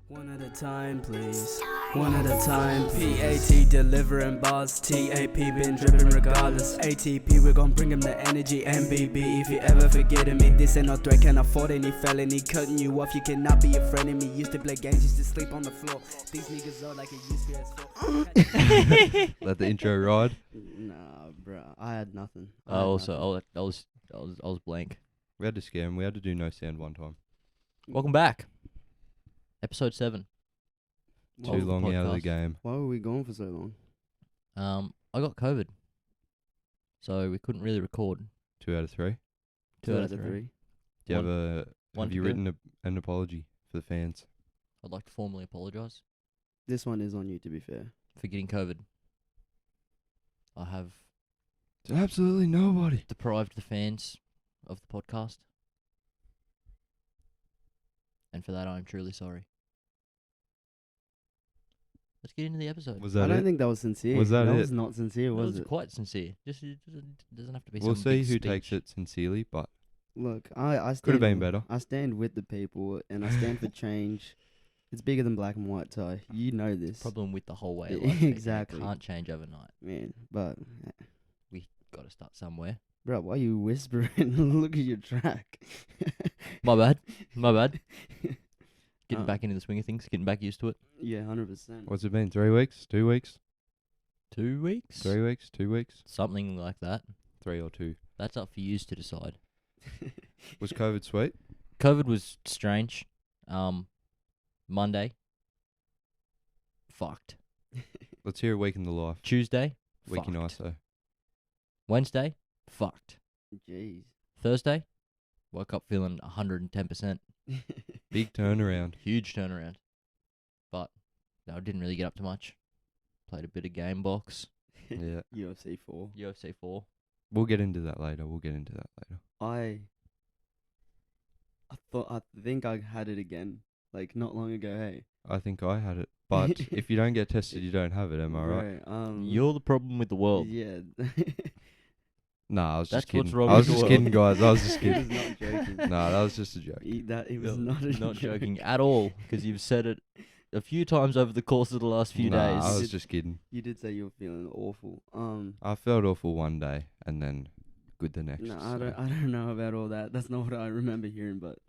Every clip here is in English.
One at a time, please. One at a time. PAT delivering bars. TAP been dripping regardless. ATP, we're gon' bring him the energy. MBB, if you ever forgetting me. This ain't no threat, can't afford any felony. Cutting you off, you cannot be a friend of me. Used to play games, used to sleep on the floor. These niggas are like it used to be. Let the intro ride. Nah, bro, I had nothing. I was blank. We had to scare him. We had to do no sound one time. Welcome back. Episode 7. Too long out of the game. Why were we gone for so long? I got COVID, so we couldn't really record. 2 out of 3. 2 out of 3. Do you have one you to written an apology for the fans? I'd like to formally apologise This one is on you, to be fair. for getting COVID. I have To absolutely nobody. deprived the fans of the podcast, and for that I am truly sorry. Let's get into the episode. Was I that don't it? think that was sincere. Was that it? was not sincere, That was was it? quite sincere. Just it doesn't have to be. We'll some see big who speech. takes it sincerely, but Look, I stand. could have been better. I stand with the people, and I stand for change. It's bigger than black and white, Ty. You know this, Problem with the whole way. Yeah, Of life, Nathan. exactly. It can't change overnight. man. But, Got to start somewhere. bro, why are you whispering? Look at your track. My bad. My bad. Getting Uh, back into the swing of things. Getting back used to it. Yeah, 100%. What's it been? 3 weeks? 2 weeks? 2 weeks. 3 weeks? 2 weeks? Something like that. 3 or 2. That's up for you to decide. Was COVID sweet? COVID was strange. Monday. Fucked. Let's hear a week in the life. Tuesday. Week in Fucked. ISO. Wednesday. Fucked. Jeez. Thursday. Woke up feeling 110%. Big turnaround. Huge turnaround. But no, I didn't really get up to much. Played a bit of game box. Yeah. UFC 4. UFC 4. We'll get into that later. I think I had it again, like not long ago. Hey, I think I had it. But if you don't get tested, you don't have it, am I right? You're the problem with the world. Yeah. Nah, I was just That's what's kidding. wrong I was with the just world. kidding, guys. I was just He was kidding. not joking. Nah, that was just a joke. It was No, not a not joke. joking at all, because you've said it a few times over the course of the last few Nah, days. I was Did- just kidding. You did say you were feeling awful. I felt awful one day and then good the next. No, so. I don't know about all that. That's not what I remember hearing. But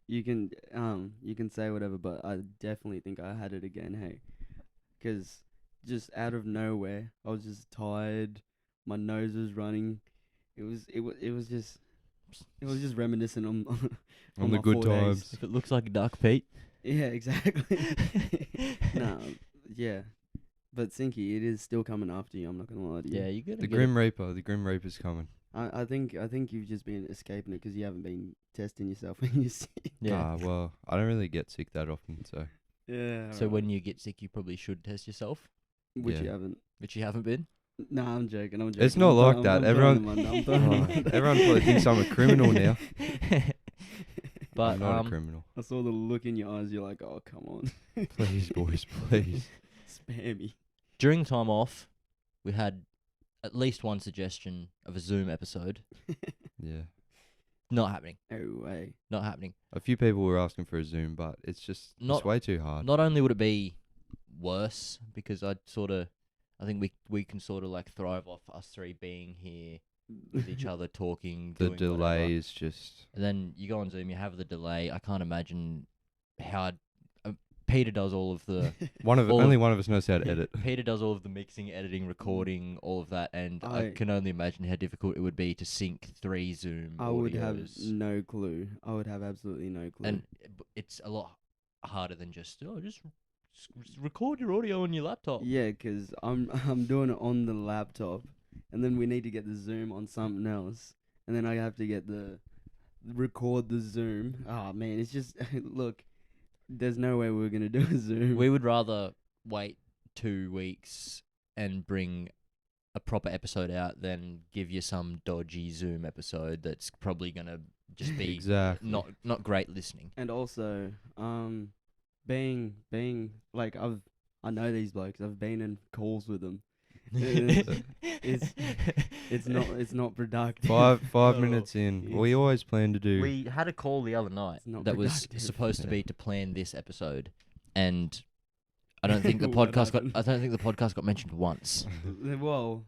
you can say whatever. But I definitely think I had it again. Hey, because just out of nowhere, I was just tired. My nose was running. It was just reminiscent on On the my good 4 days. times. If it looks like Duck Pete. Yeah, exactly. No, yeah. But Sinky, it is still coming after you. I'm not gonna lie to you. Yeah, you gotta The get Grim Reaper. The Grim Reaper's coming. I think you've just been escaping it because you haven't been testing yourself when you're sick. Yeah. Well, I don't really get sick that often, so. Yeah. So when you get sick, you probably should test yourself, which you Yeah. haven't. which you haven't been. Nah, I'm joking. It's not like that. Everyone- I'm Everyone probably thinks I'm a criminal now. But I'm not a criminal. I saw the look in your eyes. You're like, oh, come on, Please, boys, please. spare me. during the time off, we had at least one suggestion of a Zoom episode. Yeah. Not happening. No way. Not happening. A few people were asking for a Zoom, but it's just Not- it's way too hard. Not only would it be worse, because I think we can sort of like thrive off us three being here with each other talking. The doing delay whatever. is just. And then you go on Zoom, you have the delay. I can't imagine how Peter does all of the Only one of us knows how to edit. Peter does all of the mixing, editing, recording, all of that, and I I- can only imagine how difficult it would be to sync 3 Zoom I would have audios. no clue. I would have absolutely no clue. And it's a lot harder than just record your audio on your laptop. yeah, 'cause I'm doing it on the laptop, and then we need to get the Zoom on something else, and then I have to get record the Zoom. Oh man, it's just look. There's no way we're gonna do a Zoom. We would rather wait 2 weeks and bring a proper episode out than give you some dodgy Zoom episode that's probably gonna just be Exactly. not great listening. And also, being like I know these blokes. I've been in calls with them. It's not productive. Five minutes in. We always plan to do. We had a call the other night It's not that was productive. supposed to Yeah. be to plan this episode, and I don't think the What podcast got. happened? I don't think the podcast got mentioned once. Well,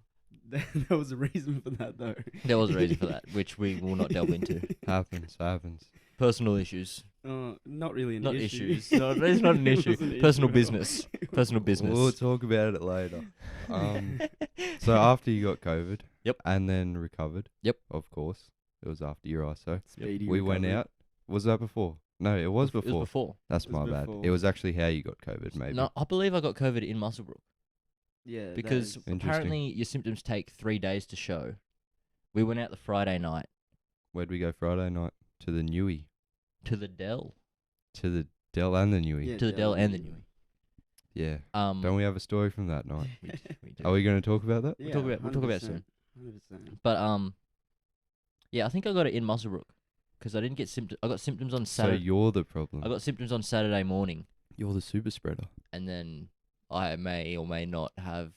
there was a reason for that though. There was a reason for that, which we will not delve into. Happens. Personal issues, Not really an not issue. issues. No, it's not an It issue. wasn't an Personal issue at all. business. Personal business. We'll talk about it later. So after you got COVID, Yep. and then recovered, Yep. of course, it was after your ISO. Speedy We went recovery. out. Was that before? No, it was It was before. before. That's It was my bad. before. It was actually how you got COVID, maybe. No, I believe I got COVID in Muswellbrook Yeah, that because is- Interesting. apparently your symptoms take 3 days to show. We went out the Friday night Where'd we go Friday night? To the Newey. to the Dell, To the Dell and the Newey. Yeah. to the Dell and the Newey. Yeah. Um, Don't we have a story from that night? we do. Are we going to talk about that? We'll talk about it soon. 100%. But yeah, I think I got it in Muswellbrook because I didn't get symptoms. I got symptoms on So Saturday. you're the problem. I got symptoms on Saturday morning, You're the super spreader. and then I may or may not have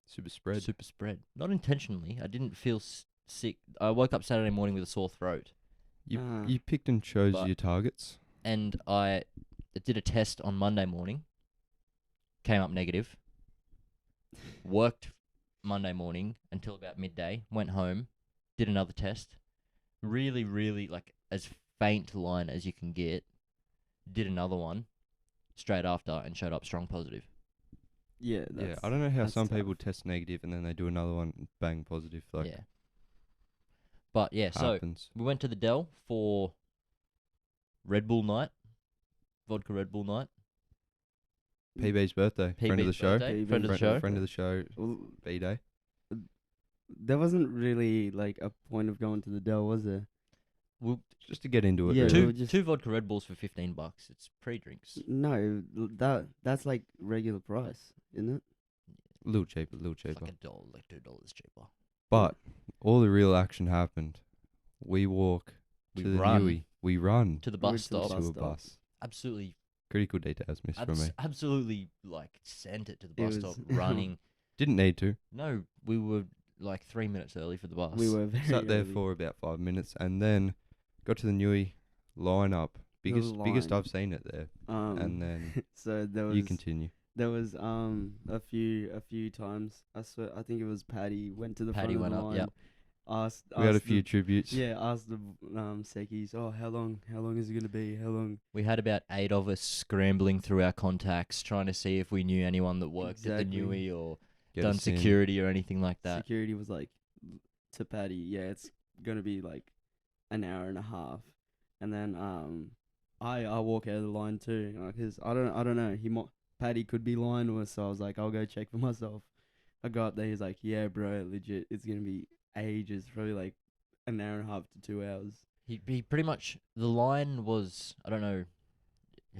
Super spread. super spread. Not intentionally. I didn't feel sick. I woke up Saturday morning with a sore throat, You picked and chose But- your targets. and I did a test on Monday morning. Came up negative. Worked Monday morning until about midday. Went home, did another test. Really, really like as faint line as you can get. Did another one straight after and showed up strong positive. Yeah, Yeah, I don't know how that's some tough. people test negative and then they do another one and bang positive. Like, Yeah. But yeah, so happens. we went to the Dell for Red Bull night, vodka Red Bull night. PB's birthday. Friend of the PB's show. birthday, PB. friend of the show. Friend of the show. Well, B-Day. there wasn't really like a point of going to the Dell, was there? We'll, Just to get into it. Yeah, really. we were two just- two vodka Red Bulls for $15. It's pre-drinks. No, that's like regular price, isn't it? A little cheaper, It's like $1, like $2 cheaper. But all the real action happened. We walk We to the run Newey. We run to the We bus went to the stop. bus to a stop. bus. Absolutely, Critical details missed from me. absolutely, like sent it to the It bus was- stop. Running. Didn't need to. No, we were like 3 minutes early for the bus. We were very Sat there early. for about 5 minutes and then got to the Newey, line up. Biggest line. I've seen it there. And then so there was you continue. there was a few times. I swear, I think it was Paddy went to the Paddy front went of the up. line. Yep. Asked We had a asked few the- tributes. Yeah, asked the Sekis, oh, how long is it gonna be? How long? We had about 8 of us scrambling through our contacts, trying to see if we knew anyone that worked at the Exactly. Newey or Get done us in. security or anything like that. Security was like to Paddy, yeah, it's gonna be like an hour and a half, and then I walk out of the line too, because I don't know, Paddy could be lying to us, so I was like, I'll go check for myself. I got up there, he's like, yeah, bro, legit, it's gonna be ages, probably like an hour and a half to 2 hours. He pretty much, the line was, I don't know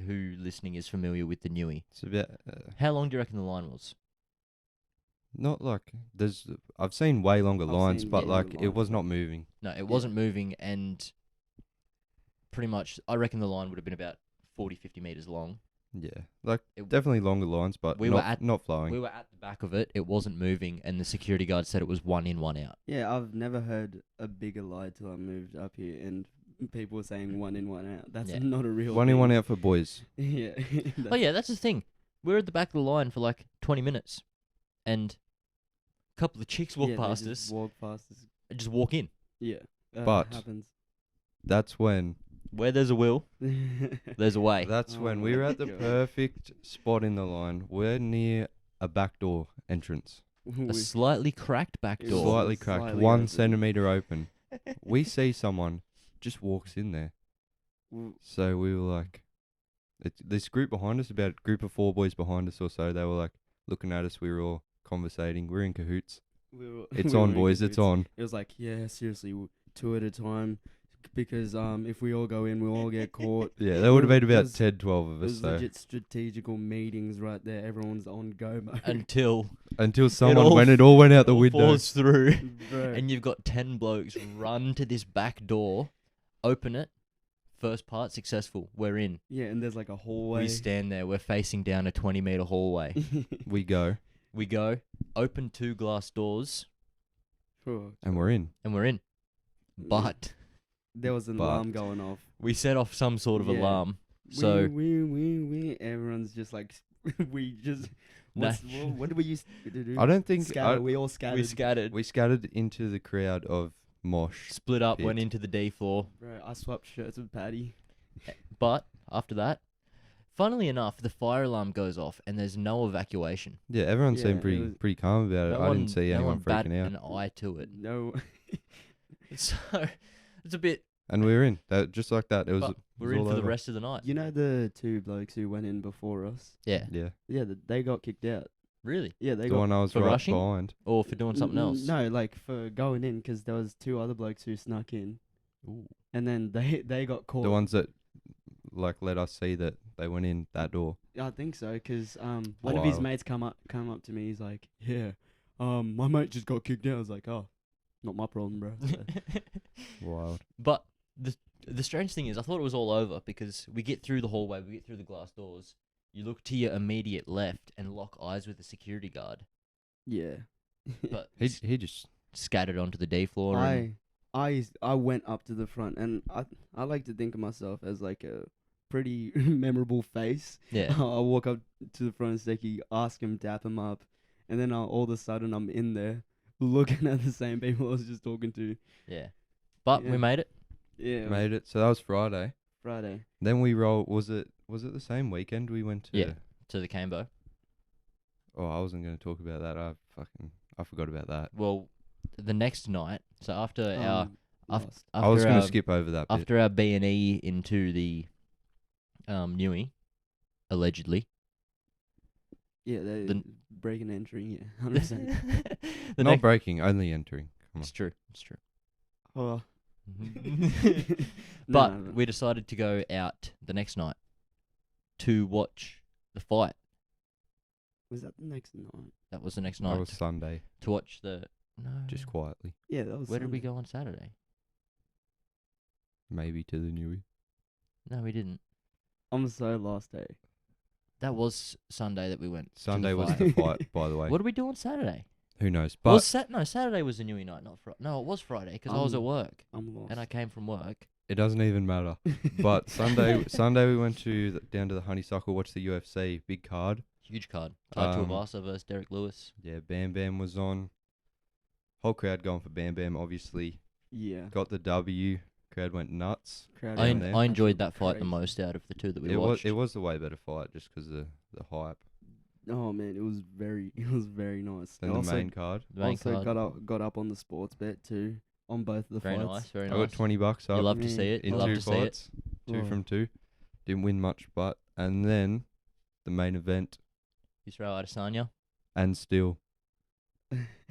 who listening is familiar with the Newey. It's about How long do you reckon the line was? not like I've seen way longer I've lines, seen but way like longer it lines, was but- not moving. No, it wasn't moving, and pretty much, I reckon the line would have been about 40, 50 meters long. Yeah, like It- definitely longer lines, but We not, were at- not flowing. We were at the back of it, it wasn't moving, and the security guard said it was 1 in, 1 out. Yeah, I've never heard a bigger lie till I moved up here, and people were saying 1 in, 1 out. That's Yeah. not a real One in, thing. one out for boys. Yeah. Oh yeah, that's the thing. We were at the back of the line for like 20 minutes, and a couple of chicks walked past us Walk past us. and just walk in. Yeah. But- happens. That's when. Where there's a will, there's a way. That's Oh when we were my at the God. perfect spot in the line. We're near a back door entrance, A slightly cracked back It door. was slightly cracked, slightly 1 open. centimeter open. We see someone just walks in there. So we were like, this group behind us, about a group of 4 boys behind us or so, they were like looking at us. We were all conversating. We're in cahoots. It's we on, were in boys. It's cahoots. on. It was like, yeah, seriously, 2 at a time, because if we all go in, we'll all get caught. Yeah, there would have been It about was- 10, 12 of It us. was So legit strategical meetings right there. Everyone's on go mode. Until until all someone when it all went out the all window. falls through, Bro. and you've got 10 blokes run to this back door, open it. First part successful. We're in. Yeah, and there's like a hallway. We stand there. We're facing down a 20-meter hallway. We go We go, open 2 glass doors, Sure. and we're in. and we're in. But There was an But- alarm going off. we set off some sort of Yeah. alarm. So we. Everyone's just like, we just. No. What did we used to do? I don't think We all scattered. we scattered, we scattered into the crowd of mosh. split up, pit. went into the D floor. Bro, I swapped shirts with Paddy. But after that, funnily enough, the fire alarm goes off and there's no evacuation. Yeah, everyone Yeah, seemed it pretty was- pretty calm about it. I didn't see no anyone one batted freaking out. an eye to it. No. So it's a bit. And we were in. That just like that. It was. But it we're was in all for the over. rest of the night. You know the two blokes who went in before us? Yeah. Yeah. Yeah, they got kicked out. Really? Yeah, they The got. one I was For right rushing? behind. Or for doing something else? No, like for going in, because there was two other blokes who snuck in, Ooh. and then they got caught. The ones that like let us see that they went in that door. I think so, because one of his Wow. mates come up to me. He's like, "Yeah, my mate just got kicked out." I was like, "Oh, not my problem, bro." So, Wild. But the strange thing is, I thought it was all over because we get through the hallway, we get through the glass doors. You look to your immediate left and lock eyes with the security guard, yeah. but He just scattered onto the D floor. And I went up to the front, and I like to think of myself as like a pretty memorable face. yeah, I walk up to the front of Seki, ask him, tap him up, and then all of a sudden I'm in there looking at the same people I was just talking to. yeah. But Yeah. we made it. Yeah, made it. So that was Friday. Friday. Then we roll. Was it the same weekend we went to? Yeah. To the Cambo. Oh, I wasn't going to talk about that. I forgot about that. Well, the next night. So after our Lost. I was after going our to skip over that bit. after our B&E into the Newey, allegedly. Yeah, they the- break and entering. Yeah, 100%. The Not next- breaking, only entering. Come on. It's true. It's true. Oh. But No. we decided to go out the next night to watch the fight. Was that the next night? That was the next That night was Sunday, to watch the. No. just quietly. Yeah, that was. Where did we Sunday. go on Saturday? Maybe to the Newey. No, we didn't. I'm so lost, eh? That was Sunday that we went. to Sunday the was fight. the fight, by the way. What did we do on Saturday? Who knows? Well, But no, Saturday was the Newey night, not Friday. No, it was Friday because I was at work I'm lost. and I came from work. it doesn't even matter. But Sunday we went to down to the Honeysuckle, watched the UFC, big card. Huge card. Tai Um, Tuivasa versus Derek Lewis. Yeah, Bam Bam was on. Whole crowd going for Bam Bam, obviously. Yeah. Got the W. Crowd went nuts. Crowd I, down went there. I enjoyed absolutely that fight the crazy. most out of the two that we It watched. was the way better fight just because of the hype. Oh man, it was very nice. Than also, the main card. The main also card. got up on the sports bet too on both of the Very fights. nice, very I nice. got $20 You up love to Yeah. see it. You in love two to see it. fights. Two Oh. from two. Didn't win much, but and then the main event Israel Adesanya, and still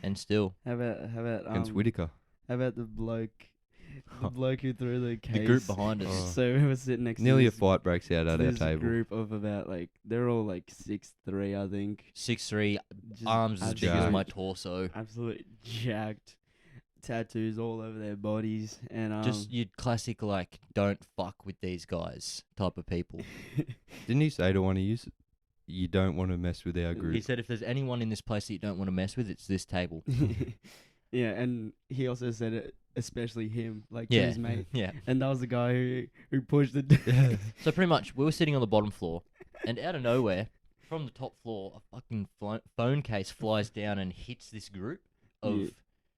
and still How about against Whitaker. how about the bloke who threw the case? the group behind us. Oh. So we were sitting next Nearly to a fight breaks out at our this table. group of about like they're all like 6'3", I think. 6'3", Just arms as big as jacked. my torso. absolutely jacked, tattoos all over their bodies, and Just your classic like don't fuck with these guys type of people. Didn't he say to one of you don't want to mess with our He group? said if there's anyone in this place that you don't want to mess with, it's this table. yeah, and he also said it, especially him, like to Yeah, his mate. yeah. And that was the guy who pushed the. So pretty much, we were sitting on the bottom floor, and out of nowhere, from the top floor, a fucking phone case flies down and hits this group of Yeah.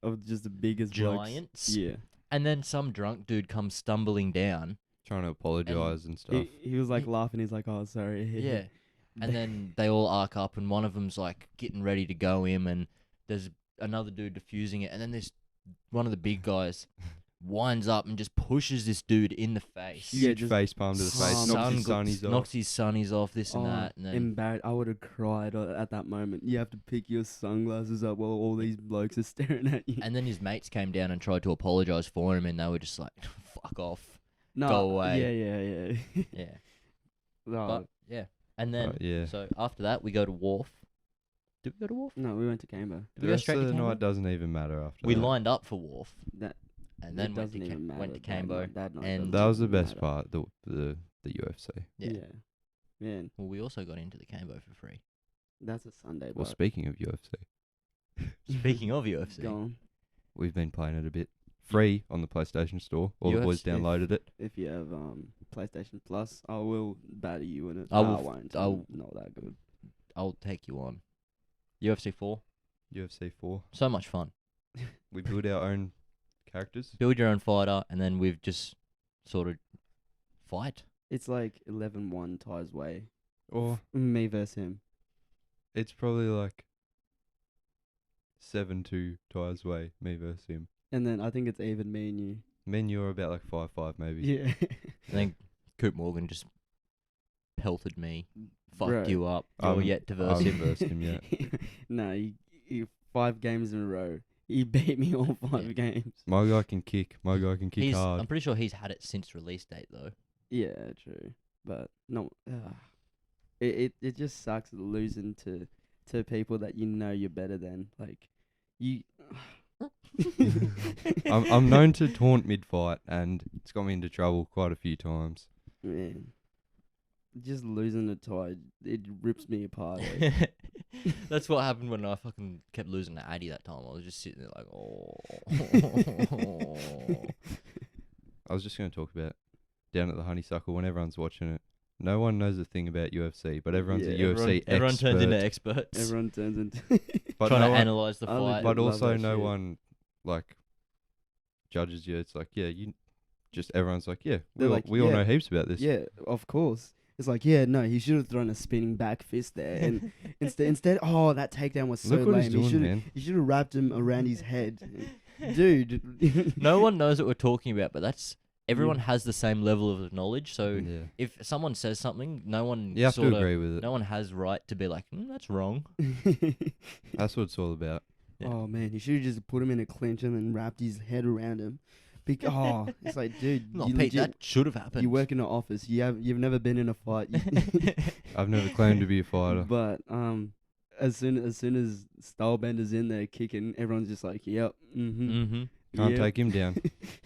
Of just the biggest blokes. giants. Yeah, And then some drunk dude comes stumbling down. Trying to apologise and stuff. he was like He- laughing. He's like, "Oh, sorry." Yeah. And then they all arc up, and one of them's like getting ready to go in, and there's another dude diffusing it, and then this one of the big guys winds up and just pushes this dude in the face. Yeah, Huge just face palm to the face. Knocks his sunnies off. knocks his sunnies off, this and that, and then embarrassed. I would have cried at that moment. You have to pick your sunglasses up while all these blokes are staring at you. and then his mates came down and tried to apologize for him, and they were just like, "Fuck off." No, go away. Yeah. Yeah. No, But yeah. And then yeah. so after that we go to Wharf. Did we go to Wharf? no, we went to Cambo. Did The we go rest straight of to the Cambo? night doesn't even matter after We that. lined up for Wharf, That and then it went to doesn't even matter. went to That Cambo. night- that night and- doesn't That was the even best matter. part, the UFC. Yeah. Man, Well, we also got into the Cambo for free. that's a Sunday. Well, but speaking of UFC, Speaking of UFC, go on. we've been playing it a bit. free on the PlayStation Store. All the boys UFC. downloaded it. If you have PlayStation Plus, I will batter you in it. I Nah, will won't. I'll- I'm not that good. I'll take you on. UFC 4. UFC 4. So much fun. We build our own characters. Build your own fighter, and then we've just sort of fight. It's like 11-1 ties way. Or Me versus him. it's probably like 7-2 ties way, me versus him. And then I think it's even me and you. Me and you are about like 5-5 maybe. Yeah. I think Coop Morgan just pelted me, fucked Bro. you up. You're yet to verse I've him. versed him yet. No, he 5 games in a row. He beat me all 5 Yeah. games. My guy can kick. My guy can kick hard. I'm pretty sure he's had it since release date though. Yeah, true. But no, it just sucks losing to people that you know you're better than. Like you. I'm known to taunt mid-fight, and it's got me into trouble quite a few times. Man, just losing a tie, it rips me apart. Like. That's what happened when I fucking kept losing to Addy that time. I was just sitting there like, oh. I was just going to talk about down at the Honeysuckle when everyone's watching it. No one knows a thing about UFC, but everyone's a Yeah, UFC expert. Everyone turns into experts. Everyone turns into. but trying no to one, analyze the I would fight. but love also that no shit. one like judges you. It's like, yeah, you just everyone's like, yeah, They're we like, all yeah, know heaps about this. Yeah, of course. It's like, yeah, no, he should have thrown a spinning back fist there, and instead, oh, that takedown was so Look what he's lame. doing, man. You should have wrapped him around his head, dude. No one knows what we're talking about, but everyone has the same level of knowledge. So Yeah, if someone says something, no one you have sort to of, agree with it. no one has right to be like, that's wrong. That's what it's all about. Yeah. Oh man, you should have just put him in a clinch and then wrapped his head around him. It's like, dude, No, you Pete, legit, that should have happened. you work in an office. You've never been in a fight. I've never claimed to be a fighter. But as soon as Stylebender's in there kicking, everyone's just like, yep, Mm-hmm. Can't take him down.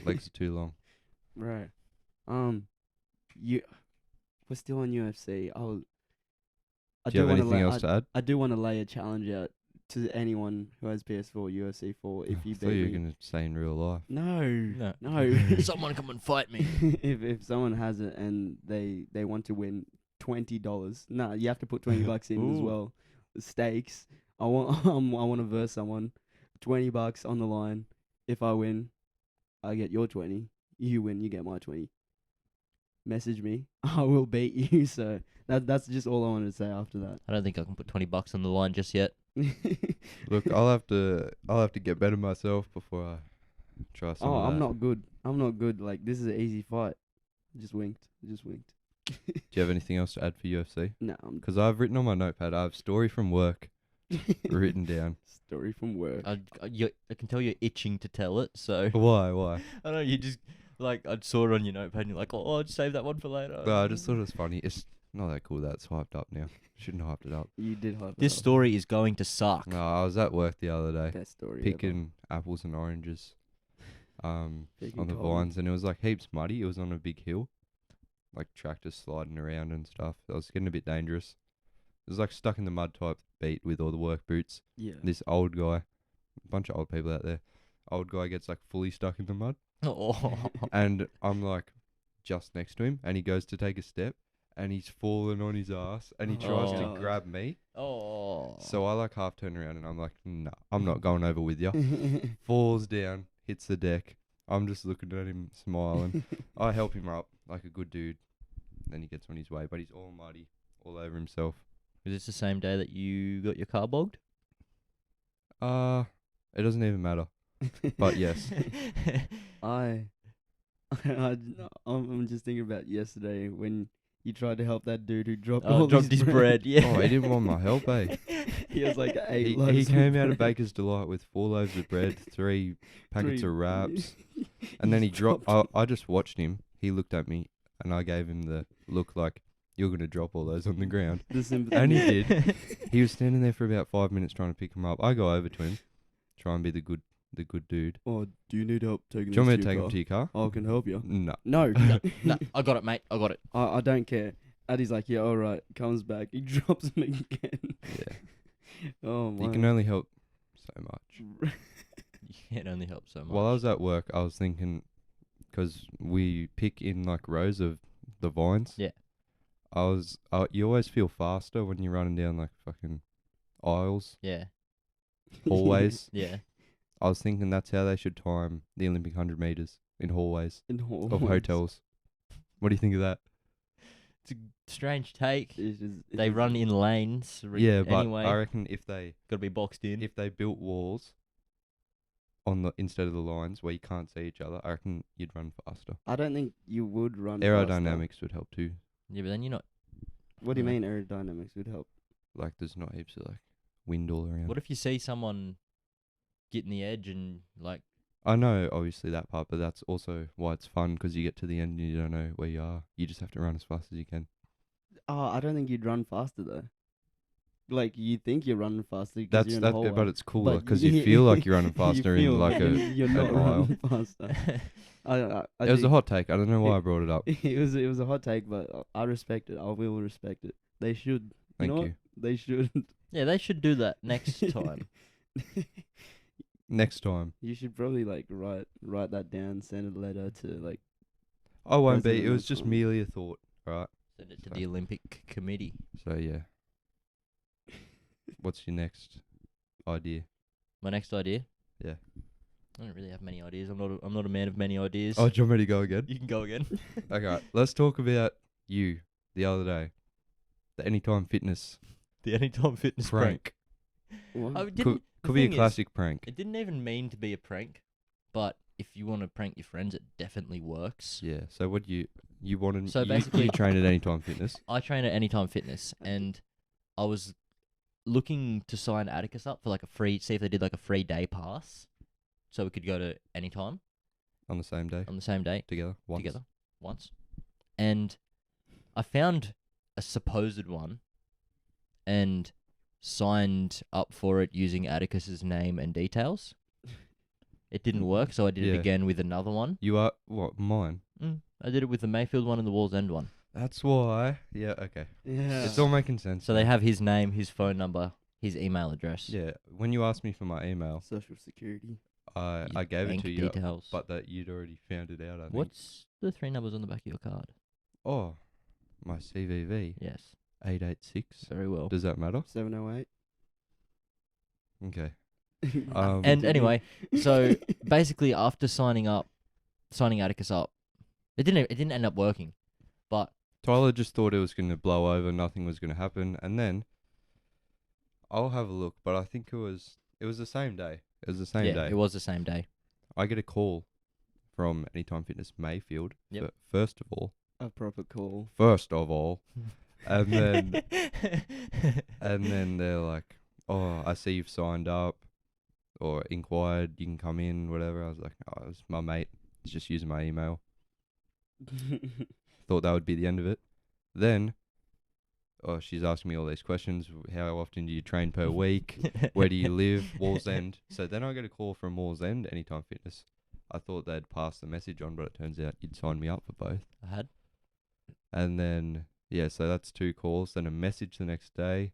Legs are too long. Right. We're still on UFC. Do you have anything else to add? I do want to lay a challenge out to anyone who has PS4, UFC 4. If you I thought you were beat me, going to say in real life. no. Someone come and fight me. if someone has it and they want to win $20, no, you have to put $20 in as Ooh. well. Stakes. I want to verse someone. $20 on the line. If I win, I get your 20. You win, you get my 20. Message me. I will beat you. So that's just all I wanted to say after that. I don't think I can put $20 on the line just yet. Look, I'll have to get better myself before I try some of that. I'm not good. I'm not good. Like, this is an easy fight. Just winked. Do you have anything else to add for UFC? No, Because I've written on my notepad, I have story from work written down. Story from work. I can tell you're itching to tell it, so Why? I don't know. You just like I saw it on your notepad, and you're like, oh, I'd save that one for later. No, I just thought it was funny. It's not that cool that it's hyped up now. Shouldn't have hyped it up. You did hype it This up. story is going to suck. No, I was at work the other day Best story picking apples and oranges Picking on the cotton. vines, and it was like heaps muddy. It was on a big hill, like tractors sliding around and stuff. It was getting a bit dangerous. It was like stuck in the mud type beat with all the work boots. Yeah. This old guy, a bunch of old people out there, old guy gets like fully stuck in the mud. Oh. And I'm like just next to him, and he goes to take a step, and he's falling on his ass, and he tries Oh. to grab me. Oh. So I like half turn around, and I'm like, nah, I'm not going over with you. Falls down, hits the deck. I'm just looking at him, smiling. I help him up like a good dude. Then he gets on his way, but he's all muddy, all over himself. Is this the same day that you got your car bogged? It doesn't even matter. But yes. I'm just thinking about yesterday when you tried to help that dude who dropped Dropped his bread. Yeah. Oh, he didn't want my help, eh? He has like 8 He loaves. came out of Baker's Delight with 4 loaves of bread, 3 packets of wraps, and then he dropped. I just watched him. He looked at me, and I gave him the look like, you're going to drop all those on the ground. The sympathy. And he did. He was standing there for about 5 minutes trying to pick him up. I go over to him, try and be the good dude. Oh, do you need help taking Do you want me this to take your him car? to your car? I can help you. No. No. No, I got it, mate. I got it. I don't care. Addy's like, yeah, all right. Comes back. He drops him again. Yeah. Oh, You my. can only help so much. You can only help so much. While I was at work, I was thinking, because we pick in like rows of the vines. Yeah. You always feel faster when you're running down like fucking aisles, Yeah. hallways. Yeah. I was thinking that's how they should time the Olympic 100 meters in hallways of hotels. What do you think of that? It's a strange take. It's just, They run in lanes. Yeah, but anyway. I reckon if they Gotta be boxed in. if they built walls on the instead of the lines where you can't see each other, I reckon you'd run faster. I don't think you would run faster. Aerodynamics would help too. Yeah, but then you're not. What do you Yeah. mean aerodynamics would help? Like there's not heaps of like wind all around. What if you see someone getting the edge and like? I know obviously that part, but that's also why it's fun because you get to the end and you don't know where you are. You just have to run as fast as you can. Oh, I don't think you'd run faster though. Like you think you're running faster. That's you're in that, a hallway. but it's cooler But because you feel like you're running you faster feel in like you're an not aisle. running faster. I It was a think hot take. I don't know why I brought it up. it was a hot take, but I respect it. I will respect it. They should. Thank know you. What? They should. Yeah, they should do that next time. Next time. You should probably like write that down, send a letter to like. I won't be. It President was or just something. merely a thought, right? Send it to So- the Olympic Committee. So yeah. What's your next idea? My next idea. Yeah. I don't really have many ideas. I'm not a man of many ideas. Oh, do you want me to go again? You can go again. Okay, let's talk about you the other day. The Anytime Fitness The Anytime Fitness prank. What? I Could, didn't. could be a classic prank. It didn't even mean to be a prank, but if you want to prank your friends, it definitely works. Yeah. So what you wanted? So you basically- train at Anytime Fitness. I train at Anytime Fitness, and I was looking to sign Atticus up for like see if they did like a free day pass, so we could go to Anytime On the same day, on the same day together. once. And I found a supposed one, and signed up for it using Atticus's name and details. It didn't work, so I did Yeah. it again with another one. You are what? Mine. I did it with the Mayfield one and the Wall's End one. That's why. Yeah. Okay. Yeah. It's all making sense. So they have his name, his phone number, his email address. Yeah. When you asked me for my email, Social security. I his gave it bank to you, details. but that you'd already found it out. I think. What's the 3 numbers on the back of your card? Oh, my CVV Yes, 886. very well. Does that matter? 708. Okay. And anyway, so basically after signing Atticus up, it didn't end up working. But Tyler just thought it was going to blow over, nothing was going to happen, and then I'll have a look, but I think it was the same day. It was the same yeah, day. it was the same day. I get a call from Anytime Fitness Mayfield. Yep. First of all, A proper call. and then they're like, "Oh, I see you've signed up or inquired. You can come in, whatever." I was like, "Oh, it was my mate. He's just using my email." Thought that would be the end of it. Then, she's asking me all these questions. How often do you train per week? Where do you live? Wall's End. So then I get a call from Wall's End, Anytime Fitness. I thought they'd pass the message on, but it turns out you'd signed me up for both. I had. And then, yeah, so that's 2 calls. Then a message the next day.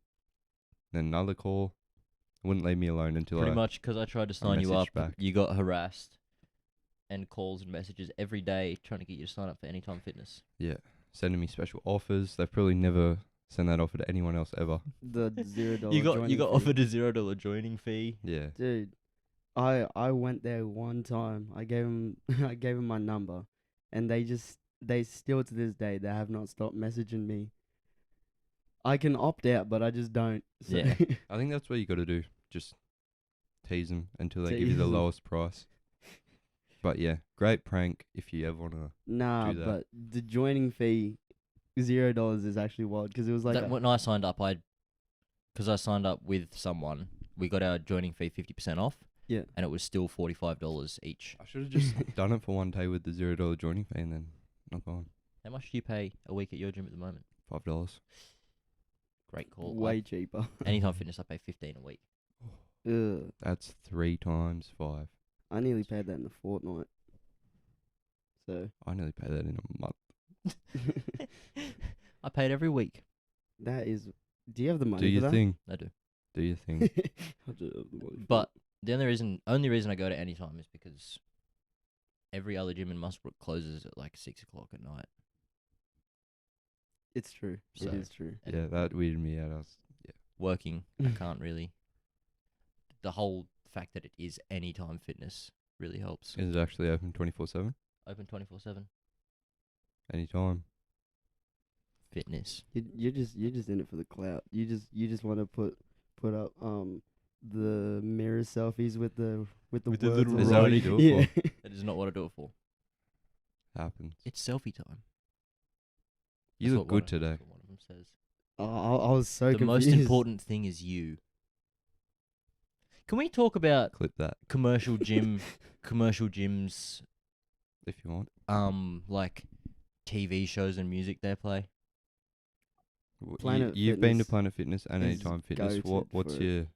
Then another call. Wouldn't leave me alone until Pretty much because I tried to sign you up, messaged back. you got harassed, and calls and messages every day trying to get you to sign up for Anytime Fitness. Yeah, sending me special offers. They've probably never sent that offer to anyone else ever. The $0 You got joining fee. offered a $0 joining fee. Yeah. Dude, I went there one time. I gave him my number, and they still to this day they have not stopped messaging me. I can opt out, but I just don't. So Yeah. I think that's what you got to do. Just tease them until they give you the Tease 'em. lowest price. But yeah, great prank if you ever want to. Nah, do that. but the joining fee, $0 is actually wild because it was like When I signed up, because I signed up with someone, we got our joining fee 50% off. Yeah. And it was still $45 each. I should have just done it for one day with the $0 joining fee and then not gone. How much do you pay a week at your gym at the moment? $5. Great call. way cheaper. Anytime Fitness, I pay $15 a week. Ugh, That's 3 times 5. I nearly paid that in a fortnight. So I nearly pay that in a month. I paid every week. that is. Do you have the money Do for your that? thing. I do. Do your thing. I do have the money for But The only reason I go to Anytime is because every other gym in Musbrook closes at like 6 o'clock at night. It's true. So- It is true. And Yeah, that weirded me out. I was, Working, I can't really. The whole fact that it is Anytime Fitness really helps. is it actually open 24/7? Open 24/7. Anytime. Fitness. You're just in it for the clout. You just want to put up the mirror selfies with the With the words little on Is it. that what you do it Yeah. for? That is not what I do it for. Happens. It's selfie time. You That's look what good today. That's what one of them says. I was so The confused. most important thing is you. Can we talk about Clip that commercial gyms, if you want. like TV shows and music they play? You, you've been to Fitness Planet Fitness and is Anytime Fitness. go-to What's for- your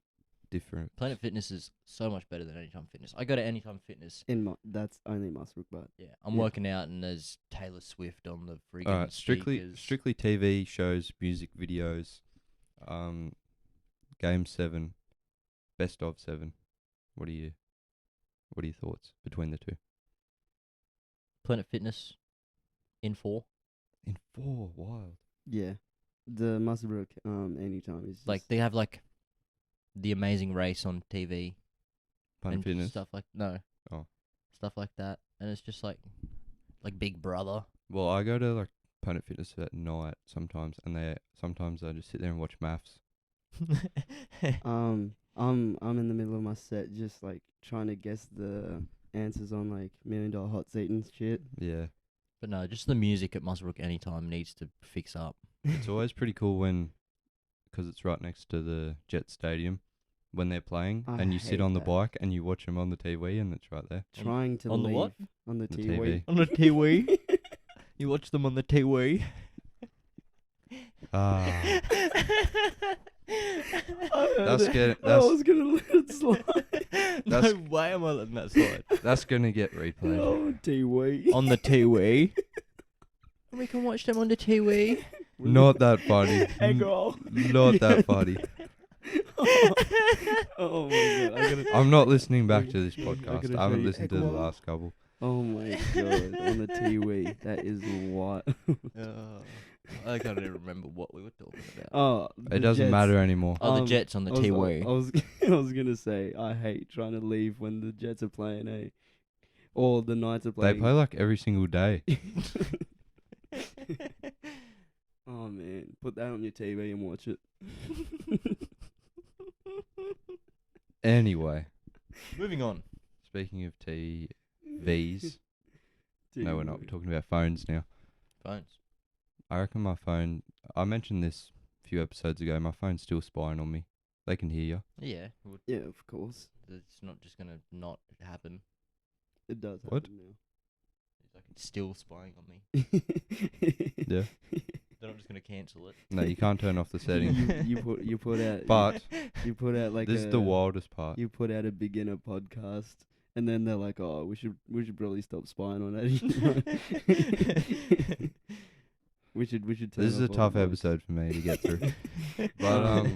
difference? Planet Fitness is so much better than Anytime Fitness. I go to Anytime Fitness. That's only Musbrook, but Yeah, I'm Yeah. working out and there's Taylor Swift on the freaking Alright, speakers. strictly TV shows, music videos, Game 7, Best of 7. What are your thoughts between the two? Planet Fitness in 4. In 4, wild. yeah, the Musbrook Anytime is Like just- they have like the Amazing Race on TV Planet and Fitness. stuff like stuff like that, and it's just like Big Brother. Well, I go to like Planet Fitness at night sometimes, and sometimes I just sit there and watch maths. I'm in the middle of my set, just like trying to guess the answers on like $1 Million Hot Seat and shit. Yeah, But no, just the music at Musbrook Anytime needs to fix up. it's always pretty cool because it's right next to the Jet Stadium when they're playing, I and you sit hate on the that. bike and you watch them on the TV, and it's right there. Trying to on the leave what? on the The TV. TV. On the TV? You watch them on the TV? Ah, I that's was gonna let it slide. That's- No way am I letting that slide. that's gonna get replayed. Oh, TV. On the TV? We can watch them on the TV. Not that funny. Egg roll. Not that funny. Oh my god! I'm not listening back to this I gotta podcast. show I haven't you listened to the egg roll. last couple. Oh my god! On the TV, that is what? I can't even remember what we were talking about. Oh, It doesn't matter anymore. Oh, the Jets on the TV. I was gonna say I hate trying to leave when the Jets are playing, or the Knights are They playing. play like every single day. Oh man, put that on your TV and watch it. Anyway, Moving on. speaking of TVs, no, we're not. We're talking about phones now. Phones. I reckon my phone. I mentioned this a few episodes ago. My phone's still spying on me. They can hear you. Yeah. Yeah, of course, It's not just going to not happen. it does. What? happen It's like it's still spying on me. now. Yeah. They're not just going to cancel it. No, you can't turn off the setting. you put out. But you put out like this is the wildest part. You put out a beginner podcast, and then they're like, "Oh, we should probably stop spying on it." we should. Turn This is a off all tough the noise. episode for me to get through. But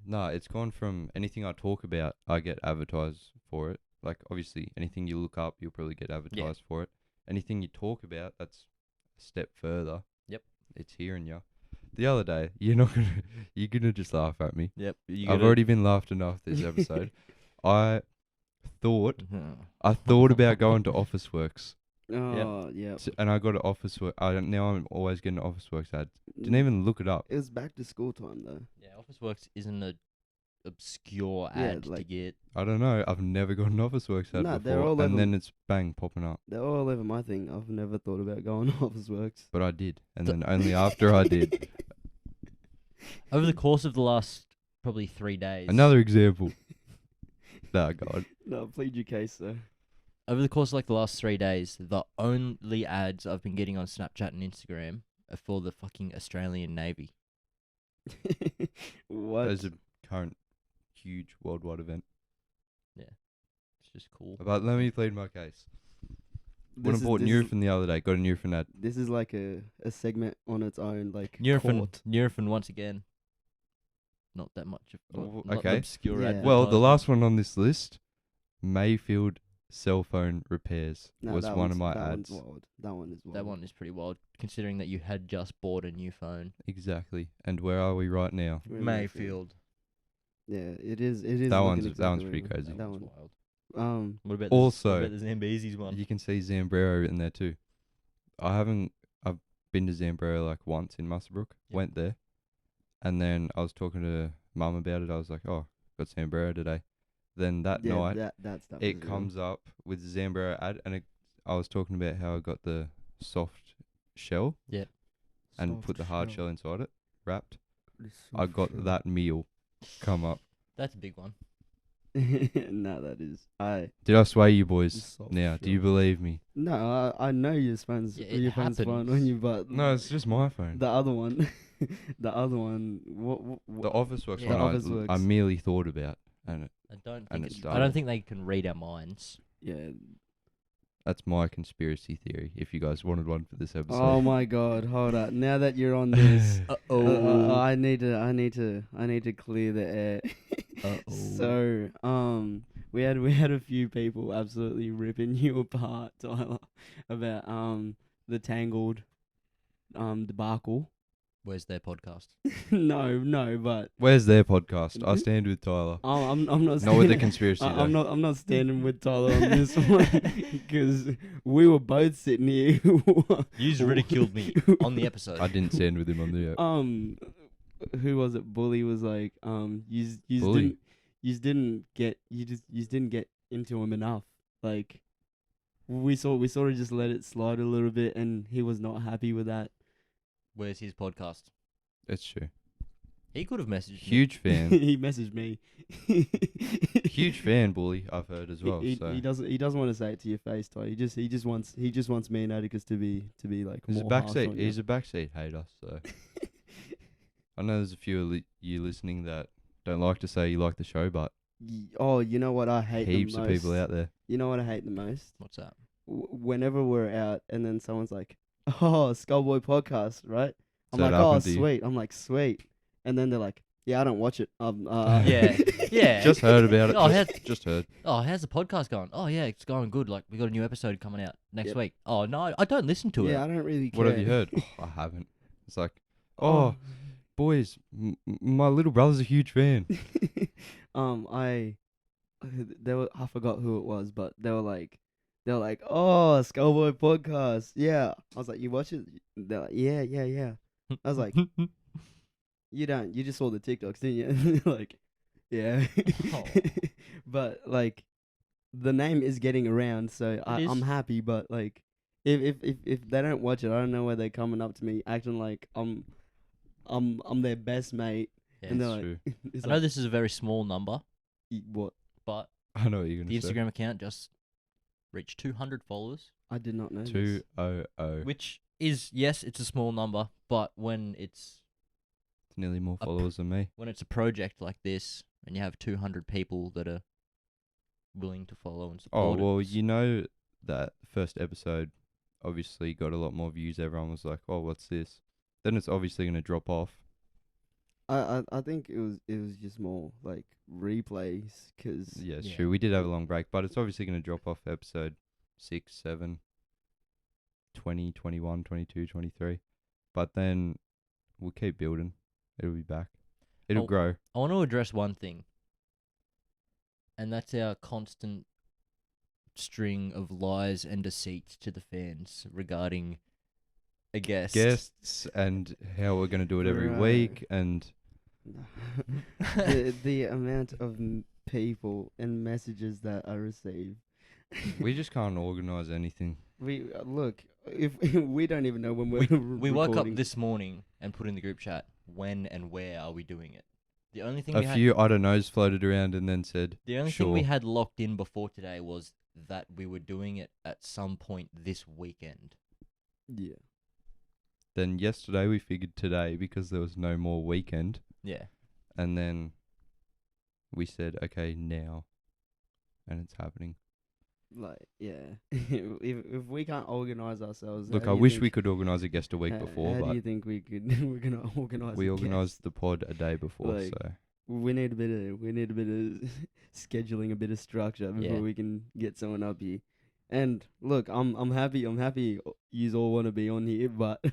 no, it's gone from anything I talk about, I get advertised for it. Like obviously, anything you look up, you'll probably get advertised for it. Anything you talk about, that's a step further. Yep. It's hearing you. The other day, you're gonna just laugh at me. Yep. I've already been laughed enough this episode. I thought about going to Officeworks, Oh yeah. and I got an Officeworks. Now I'm always getting an Officeworks ad. Didn't even look it up. It was back to school time though. Yeah, Officeworks isn't a obscure Yeah, ad to like- get. I don't know. I've never got an Officeworks ad Nah, they're before, all and over- then it's bang popping up. They're all over my thing. I've never thought about going to Officeworks. But I did, and then only after I did. Over the course of the last probably 3 days. Another example. Nah, God. No, plead your case though. Over the course of like the last 3 days, the only ads I've been getting on Snapchat and Instagram are for the fucking Australian Navy. What? There's a current huge worldwide event. It's just cool. But let me plead my case. What This is- important this is- Nurofen the other day. Got a Nurofen ad. This is like a segment on its own, like Nurofen court. once again. not that much of Oh, not okay. obscure Yeah. Well, the last advertisement. one on this list, Mayfield cell phone repairs, No, was that one of one's- my that one's ads. wild. That one is wild. That one is pretty wild, considering that you had just bought a new phone. Exactly. And where are we right now? We're in Mayfield. Yeah, it is. It is. That looking one's exactly pretty where- crazy. That one's one. wild. What about Also- the Zambezi's one? You can see Zambrero written there too. I've been to Zambrero like once in Musselbrook. Yep. Went there, and then I was talking to Mum about it. I was like, "Oh, got Zambrero today." Then that Yeah, night, that stuff. it is real. comes up with Zambrero ad, and I was talking about how I got the soft shell and put the hard shell inside it, wrapped. I got that meal come up. That's a big one. No, that is. Did I sway you boys? Soft Now, do shell. you believe me? No, I know your phone's Yeah, it your phone's fine happens. on you, but No, it's just my phone. the other one, the other one. The Office Works Yeah. one The I, Office Works. I merely thought about, and I don't And think it's I done. don't think they can read our minds. Yeah. that's my conspiracy theory. If you guys wanted one for this episode. Oh my God! Hold up. Now that you're on this, Uh-oh. I need to clear the air. So, we had a few people absolutely ripping you apart, Tyler, about the Tangled debacle. Where's their podcast? no, but Where's their podcast? I stand with Tyler. I'm not. Not with the standing- conspiracy. I'm though. not standing with Tyler on this one because we were both sitting here. You's ridiculed me on the episode. I didn't stand with him on the. Who was it? Bully was like, you Bully. didn't get into him enough. Like, we sort of just let it slide a little bit, and he was not happy with that. Where's his podcast? It's true. He could have messaged me. Huge fan. He messaged me. Huge fan, Bully. I've heard as well. He So doesn't want to say it to your face, Ty. He just wants me and Atticus to be like he's a more harsh backseat. on He's you. a backseat hater. So I know there's a few of you listening that don't like to say you like the show, but Oh, you know what I hate heaps the most? of people out there. You know what I hate the most? What's that? Whenever we're out and then someone's like, "Oh, Sculboi Podcast," right? I'm So it like, "Oh, happened to you? sweet." I'm like, "Sweet," and then they're like, "Yeah, I don't watch it." Yeah, yeah. Just heard about it. Oh, just heard. Oh, how's the podcast going? Oh, yeah, it's going good. Like, we got a new episode coming out next Yep. week. Oh, no, I don't listen to Yeah, it. I don't really care. What have you heard? Oh, I haven't. It's like, oh, boys, my little brother's a huge fan. I forgot who it was, but they were like, "Oh, Sculboi Podcast." Yeah, I was like, "You watch it?" They're like, "Yeah." I was like, "You don't. You just saw the TikToks, didn't you?" Like, yeah. Oh. But like, the name is getting around, so I'm is. happy. But like, if they don't watch it, I don't know why they're coming up to me acting like I'm their best mate, Yeah. and they're That's like, true. it's I know like, this is a very small number, what? but I know what you're the gonna say. Instagram account just reached 200 followers, I did not know. this. 200. which is, yes, it's a small number, but when it's It's nearly more Up. followers than me. when it's a project like this and you have 200 people that are willing to follow and Oh, support it. well, you know that first episode obviously got a lot more views. Everyone was like, oh, what's this? Then it's obviously going to drop off. I think it was just more like replays because Yeah, it's Yeah. true. We did have a long break, but it's obviously going to drop off episode 6, 7, 20, 21, 22, 23. But then we'll keep building. It'll be back. It'll Oh. grow. I want to address one thing, and that's our constant string of lies and deceit to the fans regarding a guest. Guests and how we're going to do it every Right. week. And the amount of people and messages that I receive. we just can't organise anything. We look if we don't even know when we're We woke up recording. this morning and put in the group chat, when and where are we doing it? The only thing A we had, few I don't knows floated around and then said, the only thing we sure. had locked in before today was that we were doing it at some point this weekend. Yeah. then yesterday we figured today because there was no more weekend. Yeah. And then we said, okay, now. And it's happening. Like if we can't organize ourselves. Look, how I do you wish think- we could organise a guest a week how- before, How but do you think we could? We're gonna organize. we a guest? organised the pod a day before, Like, so we need a bit of scheduling, a bit of structure before Yeah. we can get someone up here. And look, I'm happy yous all want to be on here, but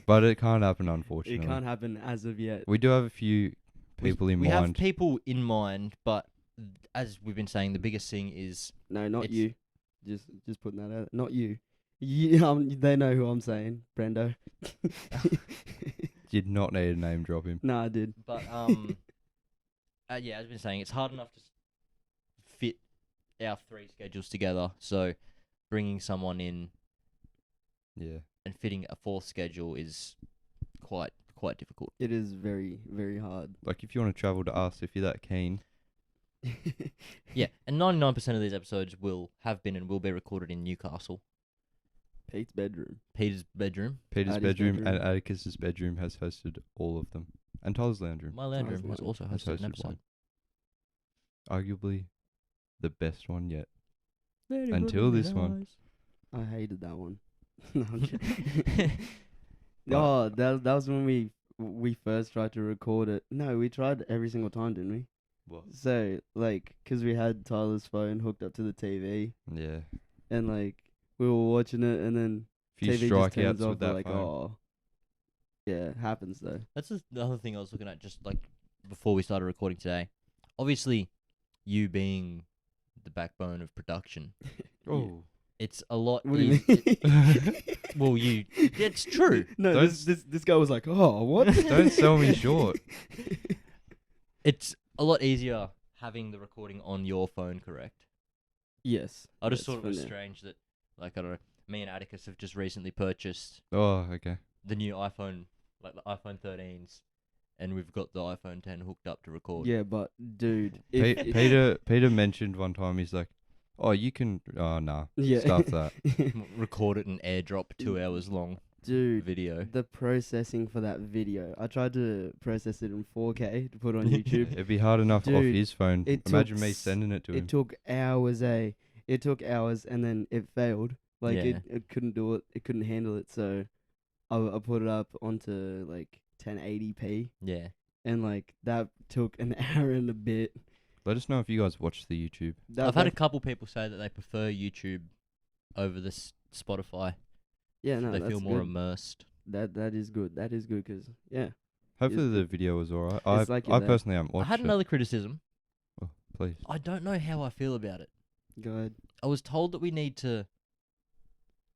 But it can't happen, it unfortunately. can't happen as of yet. We do have a few people in we have mind. people in mind, but as we've been saying, the biggest thing is No, not It's- you. Just putting that out. Not you. They know who I'm saying, Brendo. Did not need to name drop him. No, I did. But yeah, as I've been saying, it's hard enough to fit our 3 schedules together. So bringing someone in Yeah. and fitting a 4th schedule is quite difficult. It is very, very hard. Like, if you want to travel to us, if you're that keen, Yeah, and 99% of these episodes have been and will be recorded in Newcastle. Pete's bedroom. Peter's bedroom, Peter's Attic's bedroom, bedroom. and Atticus's bedroom has hosted all of them. And Tyler's lounge room. my lounge Tyler's room has lounge also has hosted an hosted episode. one. Arguably the best one yet. Until this one. I hated that one. No, I'm joking. But- Oh, that was when we first tried to record it. No, we tried every single time, didn't we? What? So, like, 'cause we had Tyler's phone hooked up to the TV, Yeah. and, like, we were watching it, and then Few TV just turns strikeouts off, with we're that like, phone. oh. Yeah, it happens, though. That's the other thing I was looking at just like before we started recording today. Obviously, you being the backbone of production, Oh. it's a lot. What do you eas- mean? Well, it's true. No, Don't this guy was like, oh, what? Don't sell me short. It's a lot easier having the recording on your phone, correct? Yes. I just yes, thought it for was now. strange that, like, I don't know, me and Atticus have just recently purchased Oh, okay. the new iPhone, like the iPhone 13s, and we've got the iPhone 10 hooked up to record. Yeah, but, dude. Peter mentioned one time, he's like, oh, you can, oh, nah, Yeah. stuff that. Record it and airdrop 2 hours long Dude, video. the processing for that video. I tried to process it in 4K to put on YouTube. It'd be hard enough off Dude, his phone. it Imagine took me s- sending it to him. It took hours, It took hours, and then it failed. Like, Yeah. it couldn't do it. It couldn't handle it, so I put it up onto, like, 1080p, Yeah. and, like, that took an hour and a bit. Let us know if you guys watch the YouTube. I've had a couple people say that they prefer YouTube over this Spotify. Yeah, no, They that's feel more good. immersed. That is good. That is good, 'cause yeah. Hopefully the video was alright. I It's like you're there. personally haven't I watched had it. another criticism. Oh, please. I don't know how I feel about it. Go ahead. I was told that we need to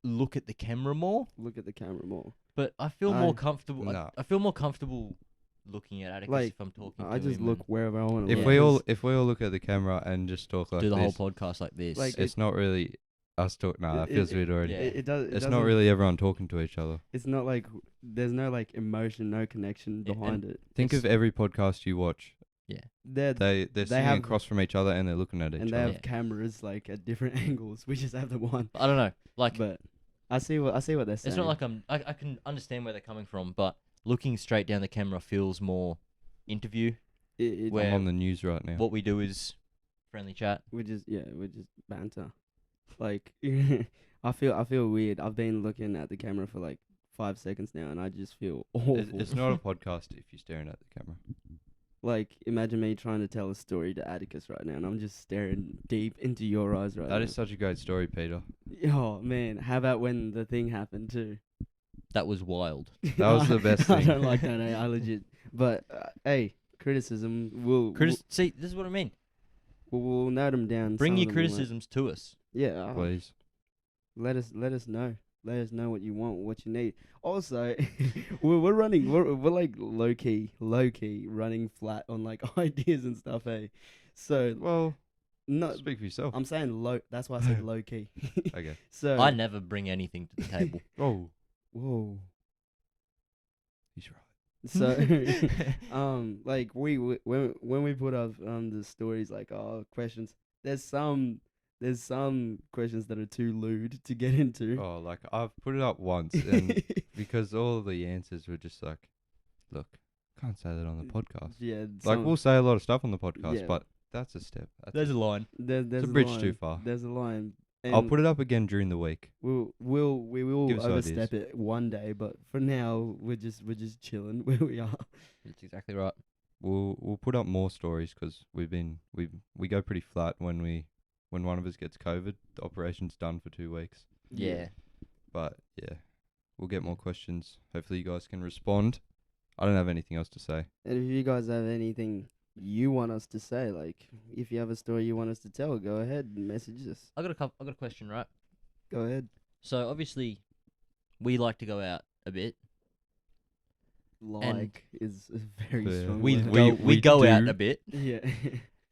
look at the camera more, Look at the camera more. but I feel I- more comfortable. Nah. I feel more comfortable looking at Atticus Like, if I'm talking I to just him look and wherever I want to If look. we all 'cause if we all look at the camera and just talk like do the whole this, podcast like this. Like, it's not really us talk. Nah, that it- feels it- weird already. Yeah. it does. It's not really everyone talking to each other. It's not like there's no like emotion, no connection Yeah, behind it. Think of every podcast you watch. They're They're They sitting have- across from each other and they're looking at each and they other. have Yeah. cameras like at different angles. We just have the one. I don't know. Like But I see what they're saying. it's not like I can understand where they're coming from, but looking straight down the camera feels more interview. Where- I'm on the news right now. What we do is friendly chat. we just banter. Like I feel weird. I've been looking at the camera for like 5 seconds now, and I just feel awful. It's not a podcast if you're staring at the camera. Like, imagine me trying to tell a story to Atticus right now, and I'm just staring deep into your eyes right That now. is such a great story, Peter. Oh man, how about when the thing happened too? That was wild. That was the best I thing. don't like that. I legit. But hey, criticism. We'll See, this is what I mean. we'll note them down. Bring some your of them we won't. criticisms to us. Yeah. Please. Let us know. Let us know what you want, what you need. Also, we're running. We're like low key running flat on like ideas and stuff. Hey, so Well, no, speak for yourself. I'm saying low. That's why I said low key. Okay. So I never bring anything to the table. Oh, whoa. he's right. So like when we put up the stories like questions, there's some questions that are too lewd to get into. Oh, like I've put it up once, and because all of the answers were just like, look, can't say that on the podcast. Yeah, Like we'll say a lot of stuff on the podcast, Yeah. but that's a step. That's There's a line. there's it's a a bridge line. too far. There's a line. I'll put it up again during the week. We will Give us overstep it one day, but for now we're just chilling where we are. That's exactly right. we'll put up more stories because we go pretty flat when one of us gets COVID. The operation's done for 2 weeks. Yeah. But yeah, we'll get more questions. Hopefully you guys can respond. I don't have anything else to say. And if you guys have anything you want us to say, like if you have a story you want us to tell, go ahead and message us. I got a question, right? Go ahead. So obviously, we like to go out a bit. Like is a very Yeah. strong We word. we go out do. a bit, Yeah.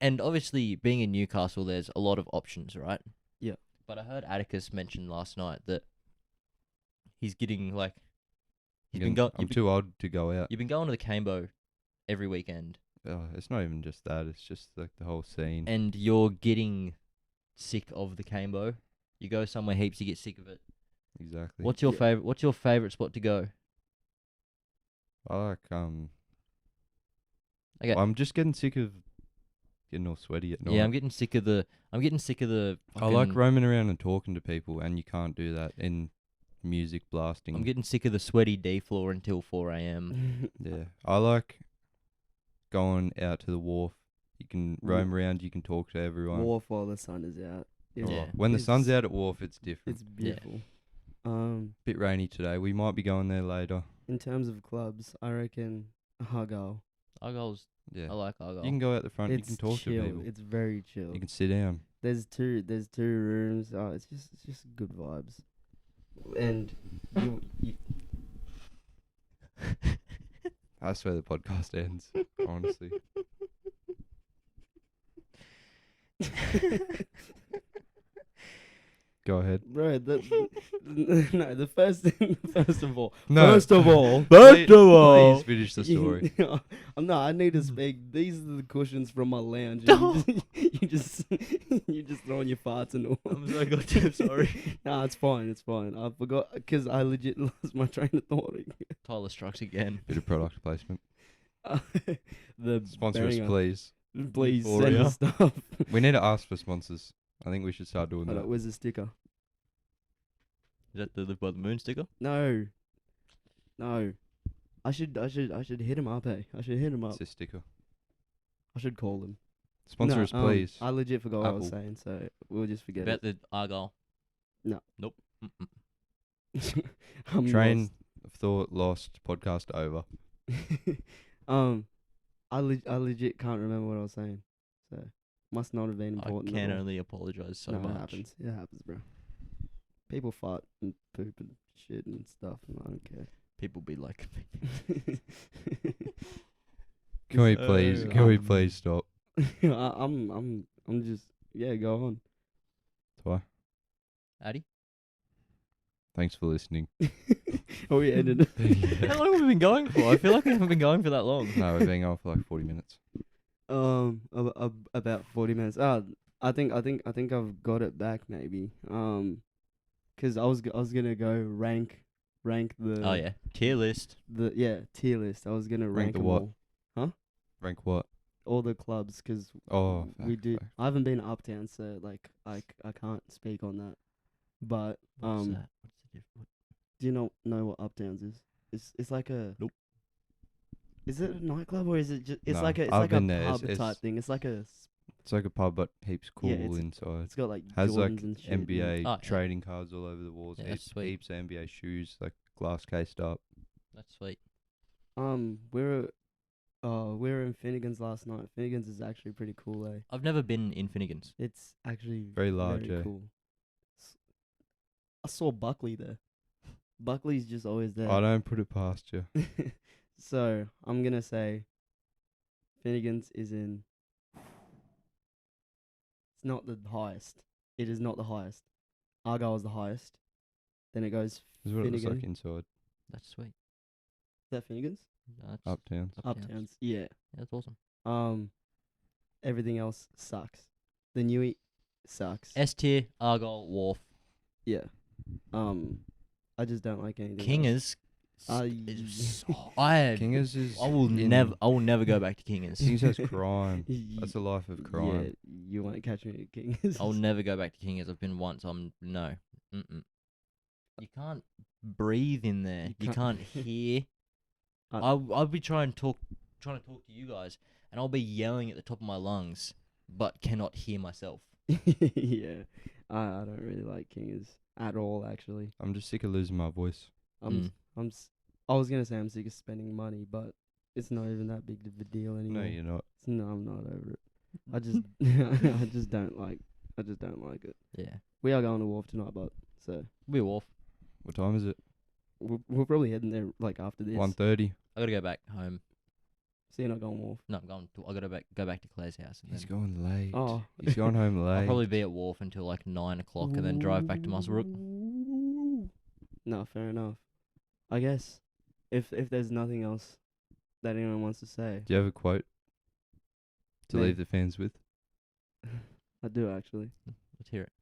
and obviously, being in Newcastle, there's a lot of options, right? Yeah. But I heard Atticus mention last night that he's getting like he's been going. I'm too old to go out. You've been going to the Cambo every weekend, It's not even just that. It's just like the whole scene. and you're getting sick of the Cambo. You go somewhere heaps, you get sick of it. Exactly. What's your Yeah. favorite? What's your favorite spot to go? I like Okay. I'm just getting sick of getting all sweaty at night. Yeah, I'm getting sick of the. I like fucking- roaming around and talking to people, and you can't do that in music blasting. I'm getting sick of the sweaty D floor until 4 a.m. Yeah, I like going out to the wharf. You can roam around. You can talk to everyone. Wharf while the sun is out. Yeah. When the sun's It's- out at wharf, it's different. It's beautiful. Bit rainy today. We might be going there later. In terms of clubs, I reckon Argyle. Argyle's. Yeah, I like Argyle. you can go out the front. It's You can talk chill. to people. It's very chill. You can sit down. There's two rooms. Oh, it's just good vibes. And you That's where the podcast ends. Honestly, go ahead. bro, no, the first of all, No. first of all, Please finish the story. No, I need to speak. These are the cushions from my lounge. You just throwing your farts and all. I'm so goddamn sorry. Nah, it's fine. It's fine. I forgot because I legit lost my train of thought. Tyler Strikes again. Bit of product placement. The Sponsor us, banger. please. Please Euphoria. send us stuff. We need to ask for sponsors. I think we should start doing Hold that. up, where's the sticker? Is that the Live by the Moon sticker? No. I should hit him up, eh? I should hit him up. It's a sticker. I should call him. Sponsor No, us, please. I legit forgot what I was Apple. saying, so we'll just forget About the Argyle. No. Nope. Mm-mm. it. I'm Train of thought lost. Podcast over. lost. I legit can't remember what I was saying, so must not have been I important. can at all. only apologise so No, much. It happens. It happens, bro. People fart and poop and shit and stuff, and I don't care. People be like, Can we So, please? Can we please stop? I'm just go on. Twy. Addy? Thanks for listening. Oh, we ended. How long have we been going for? I feel like we haven't been going for that long. No, we've been going for like 40 minutes. About 40 minutes. I think I've got it back maybe. 'Cause I was gonna go rank the Oh yeah, tier list. tier list. I was gonna rank the them what? all Rank what? all the clubs 'cause Oh, we fact, do. fact. I haven't been uptown, so like I can't speak on that. But What's that? What's the difference? do you know what Uptowns is? It's like a Nope. Is it a nightclub or is it just? It's No, like a I've like a been there. pub It's- type thing. It's like a. It's like a pub, but heaps cool Yeah, inside. It's got like Has like Jordans and shit. and- NBA Oh, yeah. trading cards all over the walls. Yeah, that's sweet. Heaps of NBA shoes, like glass cased up. That's sweet. We're in Finnegan's last night. Finnegan's is actually pretty cool, eh? I've never been in Finnegan's. It's actually Very large, very eh? cool. I saw Buckley there. Buckley's just always there. I don't put it past you. So I'm gonna say Finnegan's is in. It's not the highest. It is not the highest. Argyle is the highest. Then it goes. This is what it looks like Finnegan. inside. That's sweet. Is that Finnegan's? That's Uptowns. Uptowns. Yeah. Yeah, that's awesome. Everything else sucks. The Newey sucks. S tier, Argyle, Wharf, Yeah. I just don't like anything. else. Kingers. Kingers is. I will never go back to Kingers. Kingers has crime. That's a life of crime. Yeah, you won't catch me at King's. I'll never go back to Kingers. I've been once. No. Mm-mm. You can't breathe in there. You You can't can't- hear. I- I'll be trying to talk trying to talk to you guys, and I'll be yelling at the top of my lungs, but cannot hear myself. Yeah, I don't really like Kingers at all. Actually, I'm just sick of losing my voice. I was gonna say I'm sick of spending money, but it's not even that big of a deal anymore. No, you're not. No, I'm not over it. I just I just don't like it. Yeah. We are going to Wharf tonight, but so We're off. What time is it? we're probably heading there like after this. 1:30. I gotta go back home. So you're not going Wharf? No, I'm going. I gotta go back to Claire's house. And He's then going late. Oh, He's going home late. I'll probably be at Wharf until like 9 o'clock, and then drive back to Muswellbrook. No, fair enough. I guess if there's nothing else that anyone wants to say, Do you have a quote to Me? leave the fans with? I do actually. Let's hear it.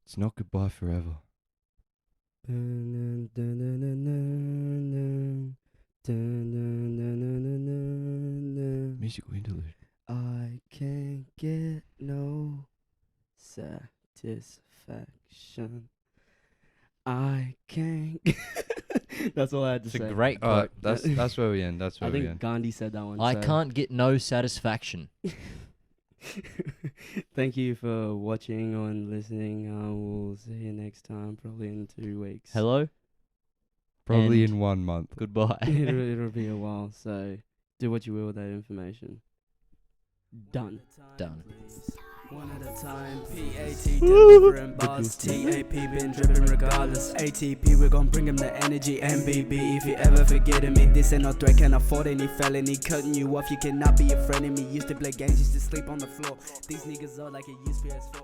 It's not goodbye forever. Musical interlude. I can't get no satisfaction. I can't. That's all I had to It's say. a great All right, quote. that's where we end. That's where I we think end. Gandhi said that one. I so- can't get no satisfaction. Thank you for watching and listening. We'll see you next time, probably in 2 weeks. Hello. Probably and in 1 month. Goodbye. it'll be a while, so do what you will with that information. Done. Done. One at a time, PAT delivering bars, TAP been dripping regardless, ATP we gon' bring him the energy, MBB if you ever forgetting me, this ain't no threat, can't afford any felony, cutting you off, you cannot be a friend of me, used to play games, used to sleep on the floor, these niggas are like a used PS4.